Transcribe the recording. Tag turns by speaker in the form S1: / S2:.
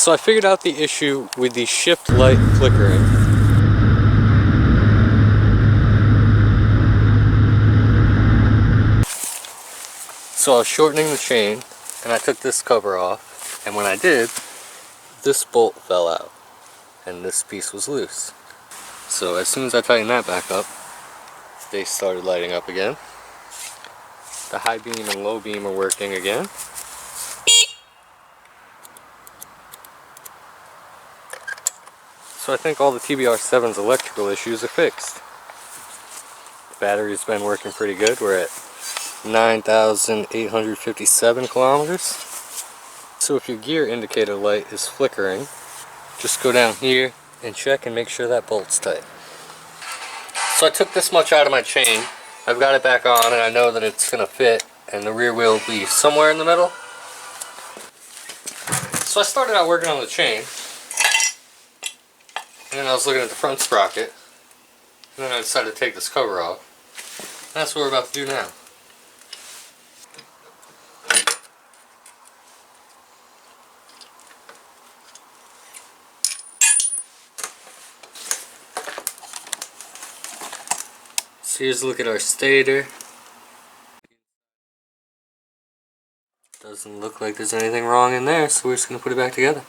S1: So I figured out the issue with the shift light flickering. So I was shortening the chain and I took this cover off, and when I did, this bolt fell out and this piece was loose. So as soon as I tightened that back up, they started lighting up again. The high beam and low beam are working again. So I think all the Tbr7's electrical issues are fixed. The battery's been working pretty good. We're at 9,857 kilometers. So if your gear indicator light is flickering, just go down here and check and make sure that bolt's tight. So I took this much out of my chain. I've got it back on and I know that it's going to fit, and the rear wheel will be somewhere in the middle. So I started out working on the chain, and then I was looking at the front sprocket, and then I decided to take this cover off. And that's what we're about to do now. So here's a look at our stator. Doesn't look like there's anything wrong in there, so we're just going to put it back together.